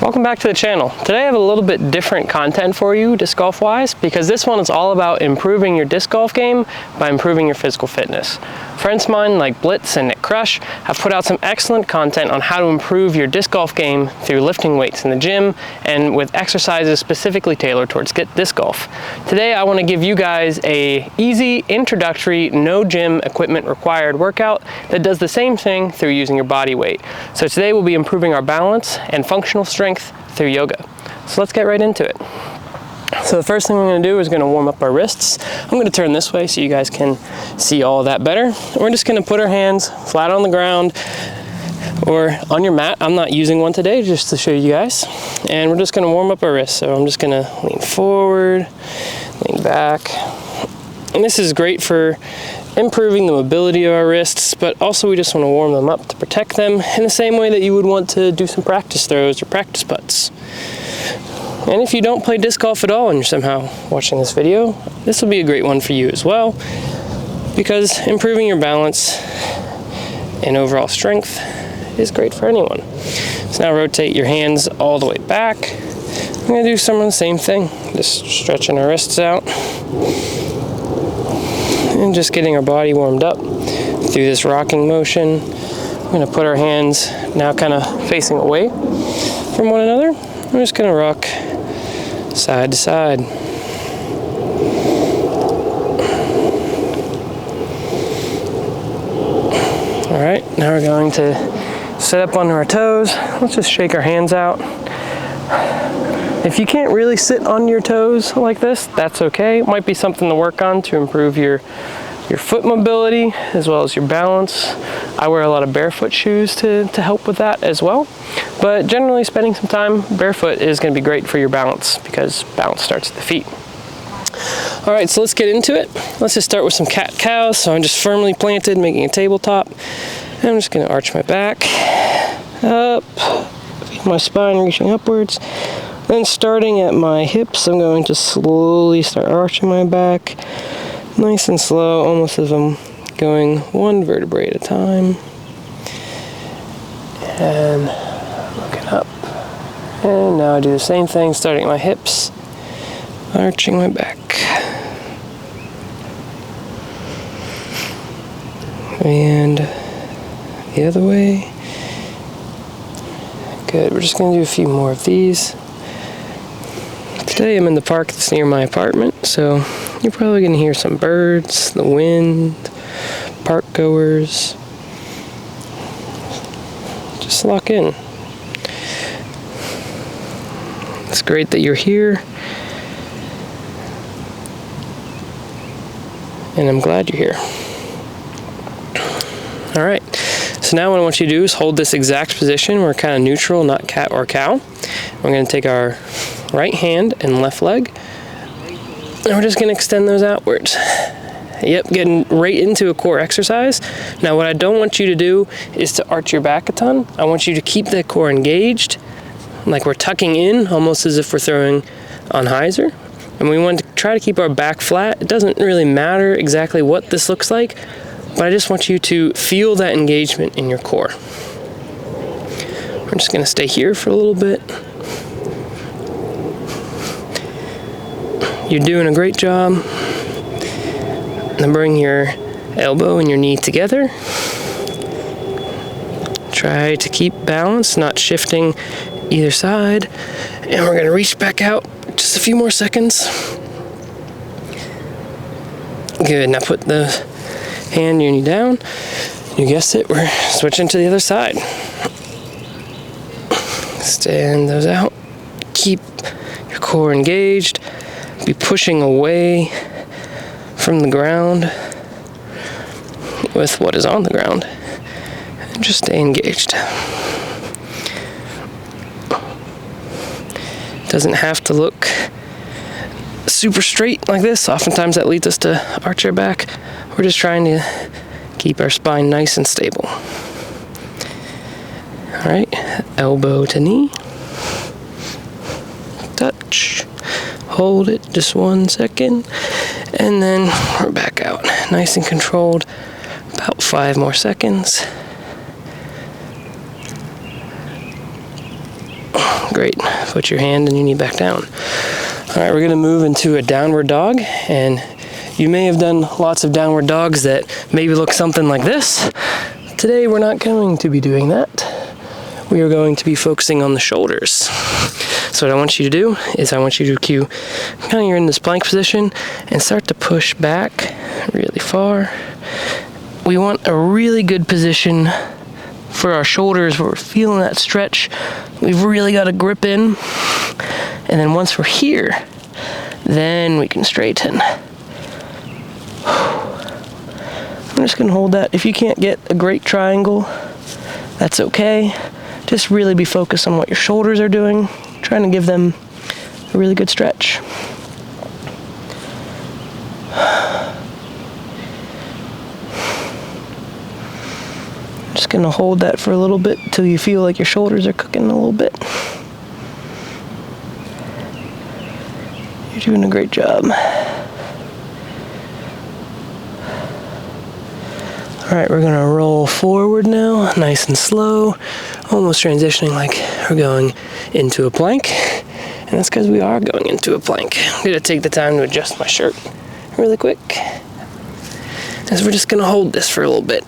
Welcome back to the channel. Today I have a little bit different content for you disc golf wise, because this one is all about improving your disc golf game by improving your physical fitness. Friends of mine like Blitz and Nick Crush have put out some excellent content on how to improve your disc golf game through lifting weights in the gym and with exercises specifically tailored towards disc golf. Today I want to give you guys a easy, introductory, no gym equipment required workout that does the same thing through using your body weight. So today we'll be improving our balance and functional strength through yoga. So let's get right into it. So the first thing we're going to do is going to warm up our wrists. I'm going to turn this way so you guys can see all of that better. We're just going to put our hands flat on the ground or on your mat. I'm not using one today just to show you guys. And we're just going to warm up our wrists. So I'm just going to lean forward, lean back. And this is great for improving the mobility of our wrists, but also we just want to warm them up to protect them in the same way that you would want to do some practice throws or practice putts. And if you don't play disc golf at all and you're somehow watching this video, this will be a great one for you as well, because improving your balance and overall strength is great for anyone. So now rotate your hands all the way back. I'm going to do some of the same thing, just stretching our wrists out and just getting our body warmed up through this rocking motion. We're going to put our hands now kind of facing away from one another. We're just going to rock side to side. All right, now we're going to sit up on our toes. Let's just shake our hands out. If you can't really sit on your toes like this, that's okay. It might be something to work on to improve your foot mobility as well as your balance. I wear a lot of barefoot shoes to help with that as well. But generally spending some time barefoot is going to be great for your balance, because balance starts at the feet. All right, so let's get into it. Let's just start with some cat-cows. So I'm just firmly planted, making a tabletop. And I'm just going to arch my back up, feel my spine reaching upwards. Then starting at my hips, I'm going to slowly start arching my back, nice and slow, almost as I'm going one vertebrae at a time. And looking up. And now I do the same thing, starting at my hips, arching my back. And the other way. Good, we're just going to do a few more of these. Today I'm in the park that's near my apartment, so you're probably going to hear some birds, the wind, park goers. Just lock in. It's great that you're here, and I'm glad you're here. All right, so now what I want you to do is hold this exact position. We're kind of neutral, not cat or cow. We're going to take our right hand and left leg, and we're just going to extend those outwards. Yep, getting right into a core exercise. Now what I don't want you to do is to arch your back a ton. I want you to keep that core engaged, like we're tucking in, almost as if we're throwing on hyzer. And we want to try to keep our back flat. It doesn't really matter exactly what this looks like, but I just want you to feel that engagement in your core. We're just going to stay here for a little bit. You're doing a great job. Then bring your elbow and your knee together. Try to keep balance, not shifting either side. And we're going to reach back out just a few more seconds. Good, now put the hand, your knee down. You guessed it, we're switching to the other side. Extend those out. Keep your core engaged. Be pushing away from the ground with what is on the ground. And just stay engaged. Doesn't have to look super straight like this. Oftentimes that leads us to arch our back. We're just trying to keep our spine nice and stable. All right, elbow to knee. Touch. Hold it just 1 second, and then we're back out. Nice and controlled. About 5 more seconds. Great. Put your hand and your knee back down. All right, we're gonna move into a downward dog, and you may have done lots of downward dogs that maybe look something like this. Today, we're not going to be doing that. We are going to be focusing on the shoulders. So what I want you to do is I want you to cue, kind of you're in this plank position, and start to push back really far. We want a really good position for our shoulders where we're feeling that stretch. We've really got to grip in. And then once we're here, then we can straighten. I'm just gonna hold that. If you can't get a great triangle, that's okay. Just really be focused on what your shoulders are doing, trying to give them a really good stretch. Just gonna hold that for a little bit till you feel like your shoulders are cooking a little bit. You're doing a great job. All right, we're gonna roll forward now, nice and slow, almost transitioning like we're going into a plank. And that's because we are going into a plank. I'm gonna take the time to adjust my shirt really quick. As we're just gonna hold this for a little bit.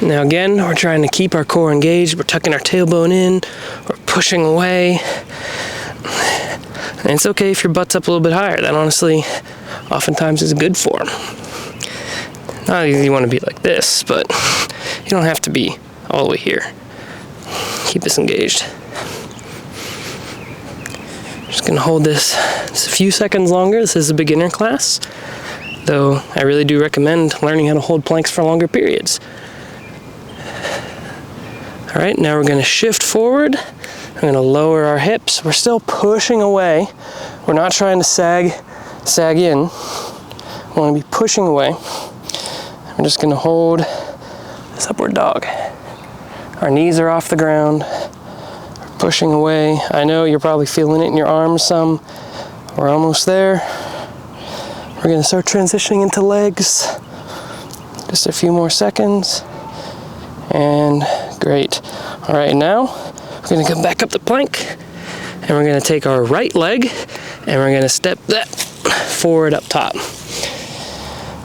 Now again, we're trying to keep our core engaged. We're tucking our tailbone in, we're pushing away. And it's okay if your butt's up a little bit higher. That honestly, oftentimes is good form. Not that you want to be like this, but you don't have to be all the way here. Keep this engaged. Just gonna hold this just a few seconds longer. This is a beginner class, though I really do recommend learning how to hold planks for longer periods. All right, now we're gonna shift forward. We're gonna lower our hips. We're still pushing away. We're not trying to sag in. We wanna be pushing away. We're just gonna hold this upward dog. Our knees are off the ground. We're pushing away. I know you're probably feeling it in your arms some. We're almost there. We're gonna start transitioning into legs. Just a few more seconds. And great. All right, now we're gonna come back up the plank, and we're gonna take our right leg, and we're gonna step that forward up top.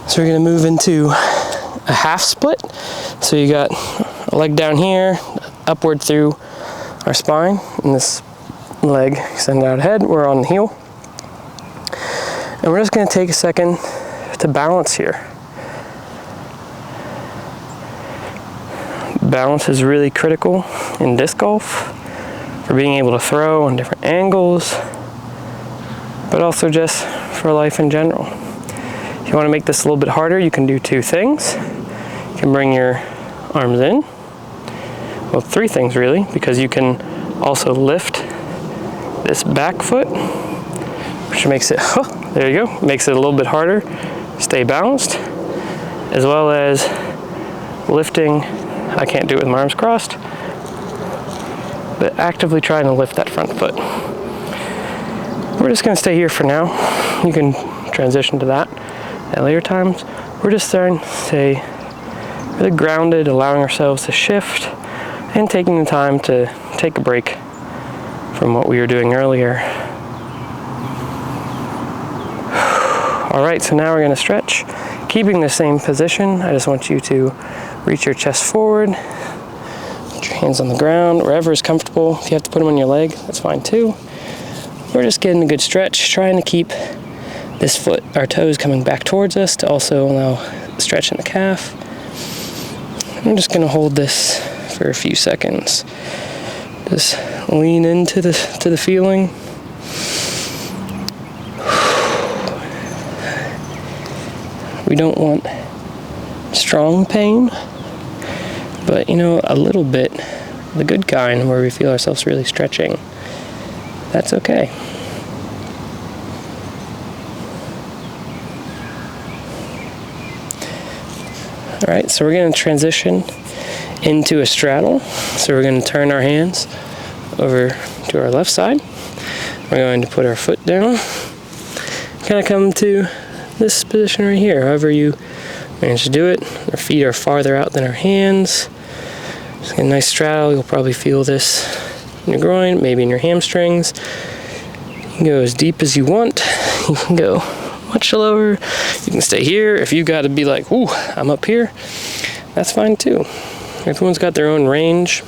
So we're gonna move into a half split. So you got a leg down here, upward through our spine, and this leg extended out ahead. We're on the heel. And we're just gonna take a second to balance here. Balance is really critical in disc golf for being able to throw on different angles, but also just for life in general. If you want to make this a little bit harder, you can do two things. You can bring your arms in. Well, three things really, because you can also lift this back foot, which makes it, oh, there you go, makes it a little bit harder. Stay balanced, as well as lifting. I can't do it with my arms crossed, but actively trying to lift that front foot. We're just gonna stay here for now. You can transition to that at later times. We're just starting to stay really grounded, allowing ourselves to shift and taking the time to take a break from what we were doing earlier. All right, so now we're gonna stretch. Keeping the same position, I just want you to reach your chest forward, put your hands on the ground, wherever is comfortable. If you have to put them on your leg, that's fine too. We're just getting a good stretch, trying to keep this foot, our toes coming back towards us to also allow stretch in the calf. I'm just gonna hold this for a few seconds. Just lean into the feeling. We don't want strong pain, but you know, a little bit, the good kind where we feel ourselves really stretching, that's okay. All right, so we're going to transition into a straddle. So we're going to turn our hands over to our left side. We're going to put our foot down, kind of come to this position right here, however you manage to do it. Our feet are farther out than our hands. Just get a nice straddle. You'll probably feel this in your groin, maybe in your hamstrings. You can go as deep as you want. You can go much lower. You can stay here. If you got to be like, ooh, I'm up here, that's fine too. Everyone's got their own range.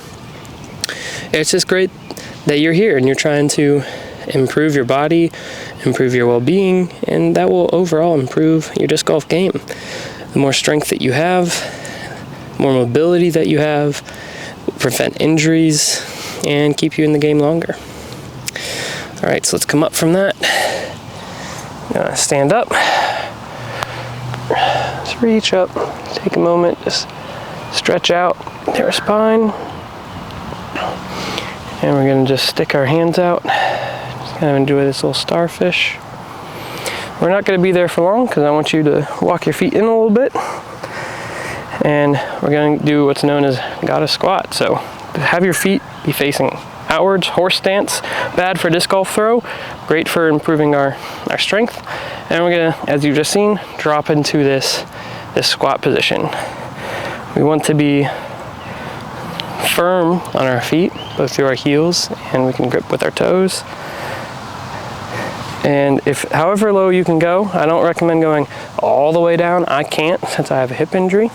It's just great that you're here and you're trying to improve your body, improve your well-being, and that will overall improve your disc golf game. The more strength that you have, more mobility that you have, will prevent injuries and keep you in the game longer. All right, so let's come up from that. Stand up. Just reach up. Take a moment. Just stretch out their spine. And we're going to just stick our hands out. Just kind of enjoy this little starfish. We're not going to be there for long because I want you to walk your feet in a little bit. And we're going to do what's known as goddess squat. So have your feet be facing outwards. Horse stance, bad for disc golf throw, great for improving our strength. And we're going to, as you've just seen, drop into this squat position. We want to be firm on our feet, both through our heels, and we can grip with our toes. And if however low you can go, I don't recommend going all the way down. I can't since I have a hip injury.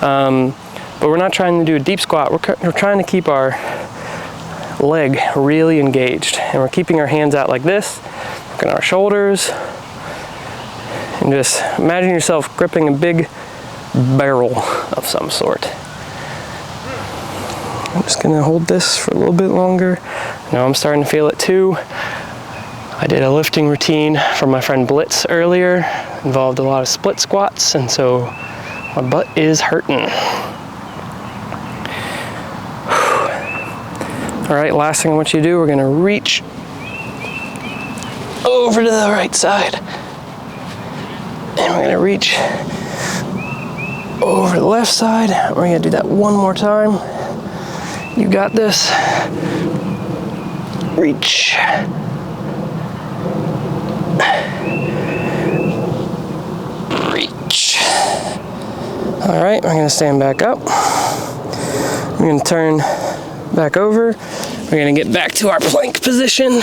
But we're not trying to do a deep squat. We're trying to keep our leg really engaged. And we're keeping our hands out like this, looking at our shoulders. And just imagine yourself gripping a big barrel of some sort. I'm just gonna hold this for a little bit longer. Now I'm starting to feel it too. I did a lifting routine for my friend Blitz earlier. Involved a lot of split squats, and so my butt is hurting. All right, last thing I want you to do, we're gonna reach over to the right side. And we're gonna reach over the left side. We're gonna do that one more time. You got this. Reach. Reach. All right, I'm gonna stand back up. I'm gonna turn back over. We're gonna get back to our plank position.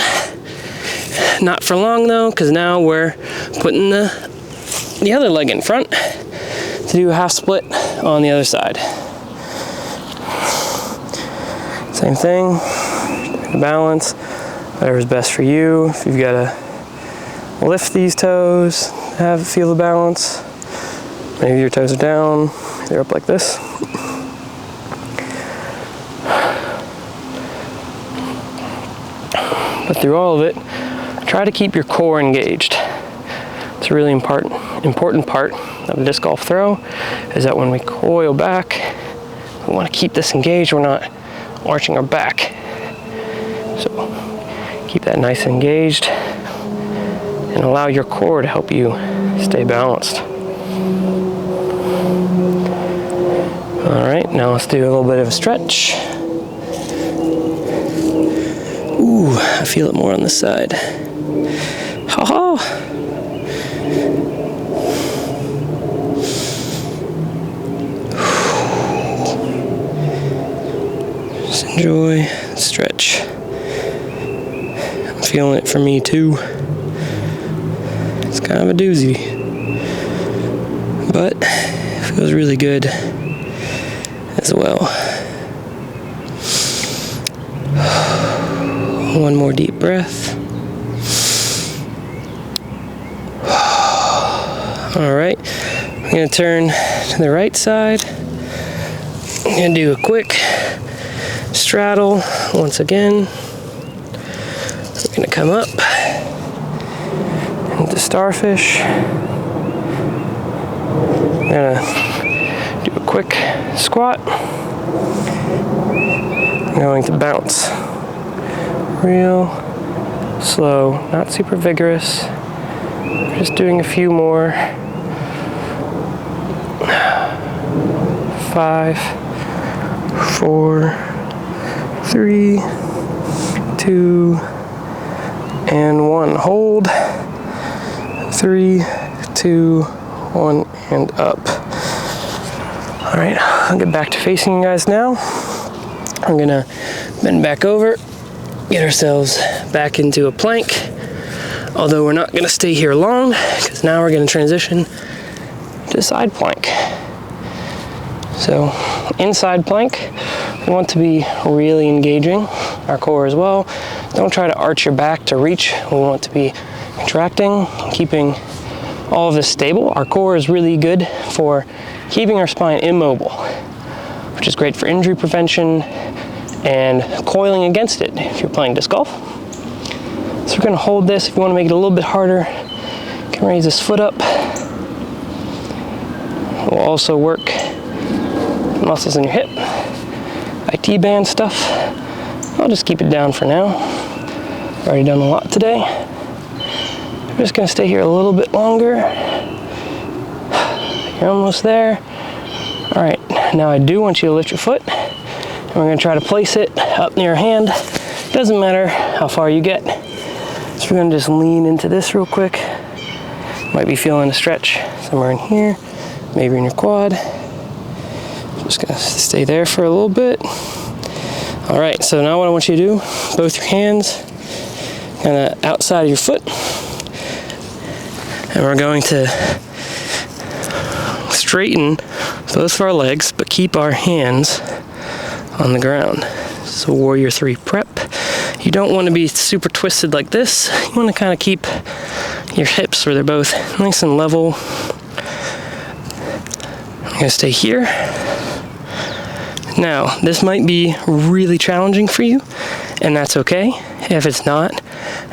Not for long though, because now we're putting the other leg in front to do a half split on the other side. Same thing, balance, whatever's best for you. If you've got to lift these toes, feel the balance. Maybe your toes are down, they're up like this. But through all of it, try to keep your core engaged. It's a really important part of a disc golf throw is that when we coil back, we want to keep this engaged. We're not arching our back. So keep that nice and engaged and allow your core to help you stay balanced. All right, now let's do a little bit of a stretch. Ooh, I feel it more on this side. Ha ha! Just enjoy the stretch. I'm feeling it for me too. It's kind of a doozy, but it feels really good as well. One more deep breath. All right, I'm gonna turn to the right side. I'm gonna do a quick straddle once again. We're gonna come up into starfish. I'm gonna do a quick squat. I'm going to bounce. Real slow, not super vigorous. Just doing a few more. 5, 4, 3, 2, and 1. Hold. 3, 2, 1, and up. All right, I'll get back to facing you guys now. I'm gonna Bend back over, get ourselves back into a plank. Although we're not going to stay here long, because now we're going to transition to side plank. So inside plank, we want to be really engaging our core as well. Don't try to arch your back to reach. We want to be contracting, keeping all of this stable. Our core is really good for keeping our spine immobile, which is great for injury prevention and coiling against it if you're playing disc golf. So we're going to hold this. If you want to make it a little bit harder, you can raise this foot up. We'll also work muscles in your hip, IT band stuff. I'll just keep it down for now. I've already done a lot today. I'm just going to stay here a little bit longer. You're almost there. All right, now I do want you to lift your foot, and we're going to try to place it up near your hand. Doesn't matter how far you get. So we're going to just lean into this real quick. Might be feeling a stretch somewhere in here, maybe in your quad. Just going to stay there for a little bit. All right, so now what I want you to do, both your hands kind of outside of your foot. And we're going to straighten both of our legs, but keep our hands on the ground. So Warrior 3 prep. You don't want to be super twisted like this. You want to kind of keep your hips where they're both nice and level. I'm going to stay here. Now, this might be really challenging for you, and that's okay. If it's not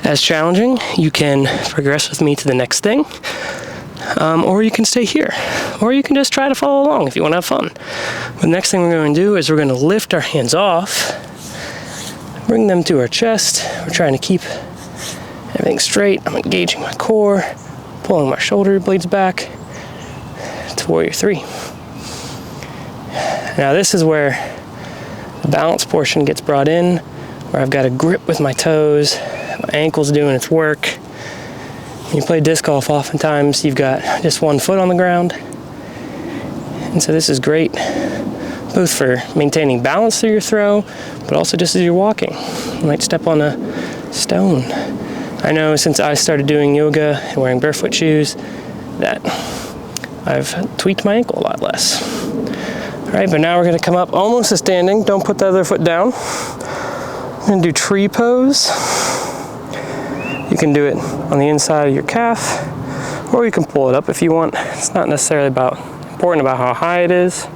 as challenging, you can progress with me to the next thing. Or you can stay here. Or you can just try to follow along if you want to have fun. The next thing we're going to do is we're going to lift our hands off, bring them to our chest. We're trying to keep everything straight. I'm engaging my core, pulling my shoulder blades back to Warrior 3. Now this is where the balance portion gets brought in, where I've got a grip with my toes, my ankle's doing its work. When you play disc golf, oftentimes you've got just one foot on the ground. And so this is great, both for maintaining balance through your throw, but also just as you're walking. You might step on a stone. I know since I started doing yoga and wearing barefoot shoes that I've tweaked my ankle a lot less. All right, but now we're gonna come up almost to standing. Don't put the other foot down. I'm gonna do tree pose. You can do it on the inside of your calf, or you can pull it up if you want. It's not necessarily important about how high it is.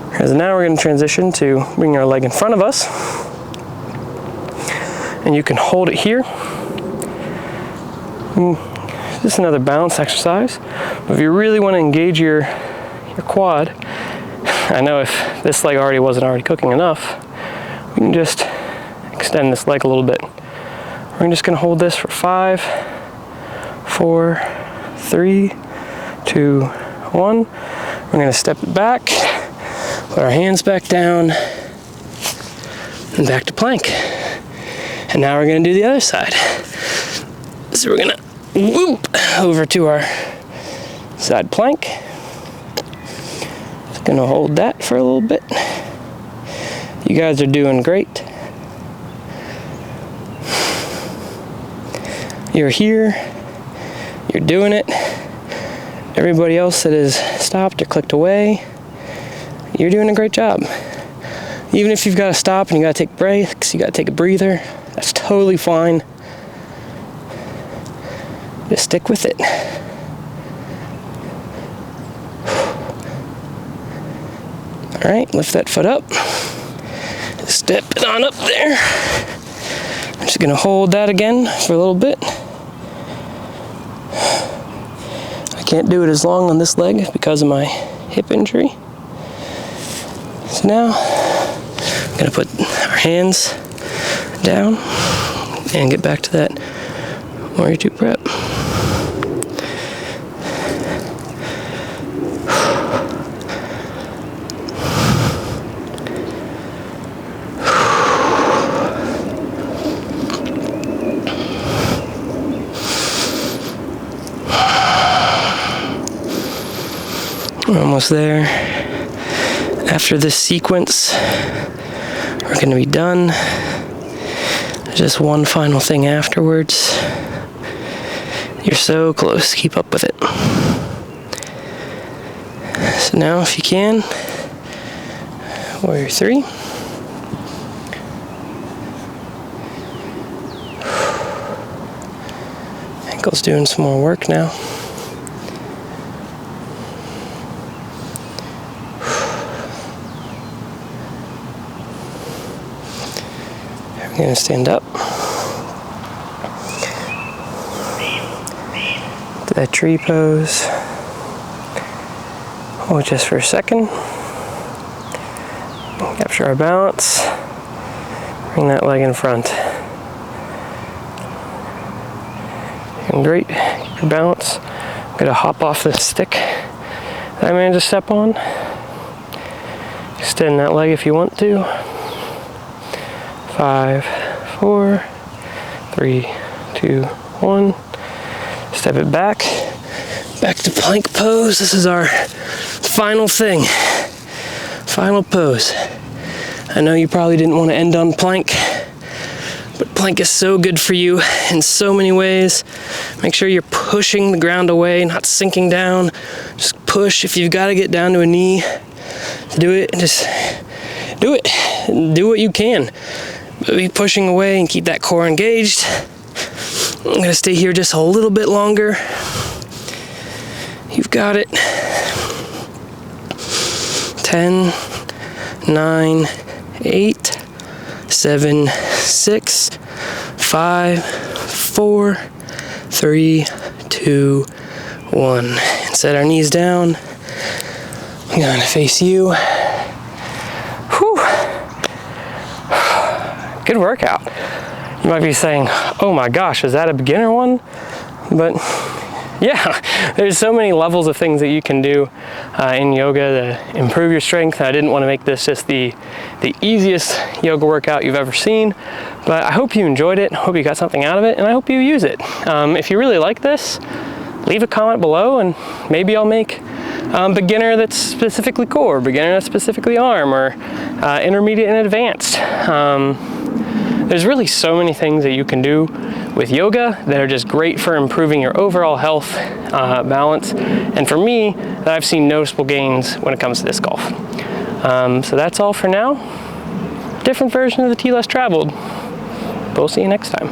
Because now we're gonna transition to bring our leg in front of us. And you can hold it here. Just another balance exercise. But if you really wanna engage your quad, I know if this leg wasn't already cooking enough, we can just extend this leg a little bit. We're just gonna hold this for 5, 4, 3, 2, 1. We're gonna step it back, put our hands back down, and back to plank. And now we're gonna do the other side. So we're gonna whoop over to our side plank. Just gonna hold that for a little bit. You guys are doing great. You're here, you're doing it. Everybody else that has stopped or clicked away, you're doing a great job. Even if you've got to stop and you got to take breaks, you got to take a breather, that's totally fine. Just stick with it. All right, lift that foot up. Step it on up there. I'm just gonna hold that again for a little bit. I can't do it as long on this leg because of my hip injury. So now, I'm gonna put our hands down and get back to that Warrior 2 prep. We're almost there. After this sequence, We're gonna be done. Just one final thing afterwards. You're so close, keep up with it. So now if you can, warrior 3. Ankle's doing some more work now. I'm gonna stand up. To that tree pose. Hold just for a second. Capture our balance. Bring that leg in front. And great. Keep your balance. I'm gonna hop off this stick that I managed to step on. Extend that leg if you want to. 5, 4, 3, 2, 1. Step it back. Back to plank pose. This is our final thing. Final pose. I know you probably didn't want to end on plank, but plank is so good for you in so many ways. Make sure you're pushing the ground away, not sinking down. Just push. If you've got to get down to a knee to do it, just do it. Do what you can. Be pushing away and keep that core engaged. I'm gonna stay here just a little bit longer. You've got it. 10, 9, 8, 7, 6, 5, 4, 3, 2, 1. And set our knees down. I'm gonna face you. Whew. Good workout. You might be saying, oh my gosh, is that a beginner one? But yeah, there's so many levels of things that you can do in yoga to improve your strength. I didn't want to make this just the easiest yoga workout you've ever seen, but I hope you enjoyed it. I hope you got something out of it, and I hope you use it. If you really like this, leave a comment below, and maybe I'll make beginner that's specifically core, beginner that's specifically arm, or intermediate and advanced. There's really so many things that you can do with yoga that are just great for improving your overall health, balance, and for me, that I've seen noticeable gains when it comes to disc golf. So that's all for now. Different version of the T Less Traveled. We'll see you next time.